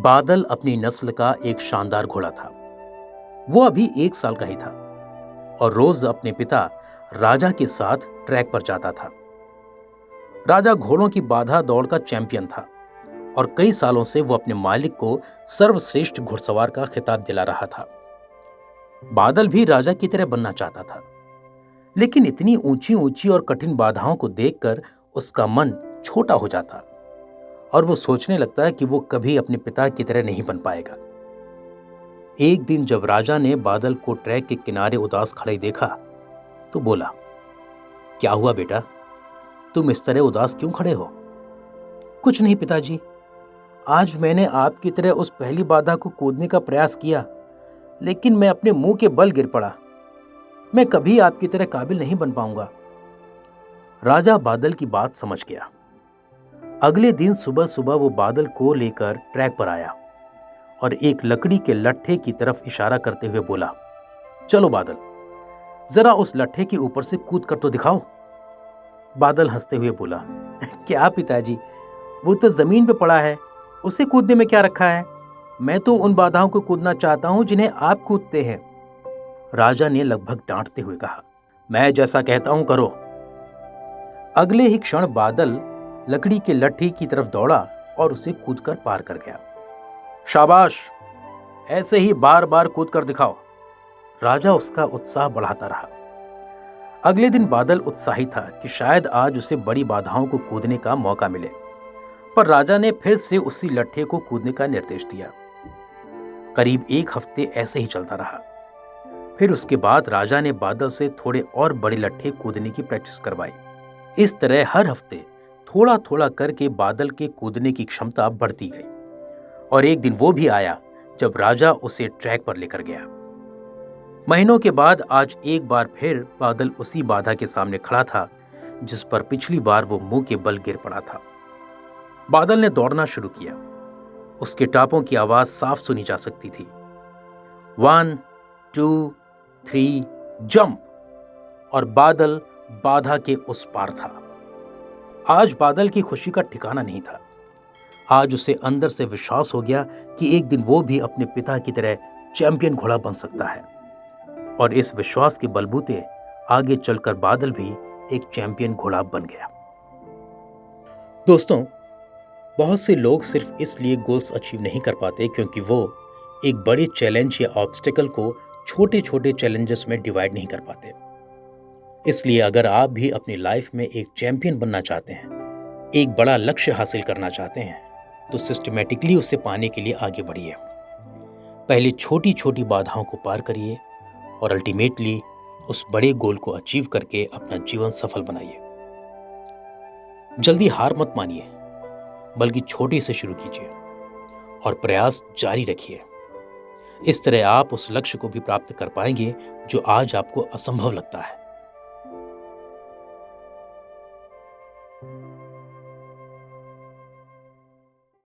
बादल अपनी नस्ल का एक शानदार घोड़ा था। वो अभी 1 साल का ही था और रोज अपने पिता राजा के साथ ट्रैक पर जाता था। राजा घोड़ों की बाधा दौड़ का चैंपियन था और कई सालों से वो अपने मालिक को सर्वश्रेष्ठ घुड़सवार का खिताब दिला रहा था। बादल भी राजा की तरह बनना चाहता था, लेकिन इतनी ऊंची ऊंची और कठिन बाधाओं को देखकर उसका मन छोटा हो जाता और वो सोचने लगता है कि वो कभी अपने पिता की तरह नहीं बन पाएगा। एक दिन जब राजा ने बादल को ट्रैक के किनारे उदास खड़े देखा तो बोला, क्या हुआ बेटा, तुम इस तरह उदास क्यों खड़े हो? कुछ नहीं पिताजी, आज मैंने आपकी तरह उस पहली बाधा को कूदने का प्रयास किया, लेकिन मैं अपने मुंह के बल गिर पड़ा। मैं कभी आपकी तरह काबिल नहीं बन पाऊंगा। राजा बादल की बात समझ गया। अगले दिन सुबह सुबह वो बादल को लेकर ट्रैक पर आया और एक लकड़ी के लट्ठे की तरफ इशारा करते हुए बोला, चलो बादल, जरा उस लट्ठे के ऊपर से कूद कर तो दिखाओ। बादल हंसते हुए बोला, क्या पिताजी, वो तो जमीन पे पड़ा है, उसे कूदने में क्या रखा है? मैं तो उन बाधाओं को कूदना चाहता हूं जिन्हें आप कूदते हैं। राजा ने लगभग डांटते हुए कहा, मैं जैसा कहता हूं करो। अगले ही क्षण बादल लकड़ी के लट्ठे की तरफ दौड़ा और उसे कूदकर पार कर गया। शाबाश, ऐसे ही बार बार कूद कर दिखाओ। राजा उसका उत्साह बढ़ाता रहा। अगले दिन बादल उत्साहित था कि शायद आज उसे बड़ी बाधाओं को कूदने का मौका मिले, पर राजा ने फिर से उसी लट्ठे को कूदने का निर्देश दिया। करीब 1 हफ्ते ऐसे ही चलता रहा। फिर उसके बाद राजा ने बादल से थोड़े और बड़े लट्ठे कूदने की प्रैक्टिस करवाई। इस तरह हर हफ्ते थोड़ा थोड़ा करके बादल के कूदने की क्षमता बढ़ती गई और एक दिन वो भी आया जब राजा उसे ट्रैक पर लेकर गया। महीनों के बाद आज एक बार फिर बादल उसी बाधा के सामने खड़ा था जिस पर पिछली बार वो मुंह के बल गिर पड़ा था। बादल ने दौड़ना शुरू किया। उसके टापों की आवाज साफ सुनी जा सकती थी। 1 2 3 जंप, और बादल बाधा के उस पार था। आज बादल की खुशी का ठिकाना नहीं था। आज उसे अंदर से विश्वास हो गया कि एक दिन वो भी अपने पिता की तरह चैंपियन घोड़ा बन सकता है, और इस विश्वास के बलबूते आगे चलकर बादल भी एक चैंपियन घोड़ा बन गया। दोस्तों, बहुत से लोग सिर्फ इसलिए गोल्स अचीव नहीं कर पाते क्योंकि वो एक बड़े चैलेंज या ऑब्स्टिकल को छोटे छोटे चैलेंजेस में डिवाइड नहीं कर पाते। इसलिए अगर आप भी अपनी लाइफ में एक चैंपियन बनना चाहते हैं, एक बड़ा लक्ष्य हासिल करना चाहते हैं, तो सिस्टमेटिकली उसे पाने के लिए आगे बढ़िए। पहले छोटी छोटी बाधाओं को पार करिए और अल्टीमेटली उस बड़े गोल को अचीव करके अपना जीवन सफल बनाइए। जल्दी हार मत मानिए, बल्कि छोटे से शुरू कीजिए और प्रयास जारी रखिए। इस तरह आप उस लक्ष्य को भी प्राप्त कर पाएंगे जो आज आपको असंभव लगता है।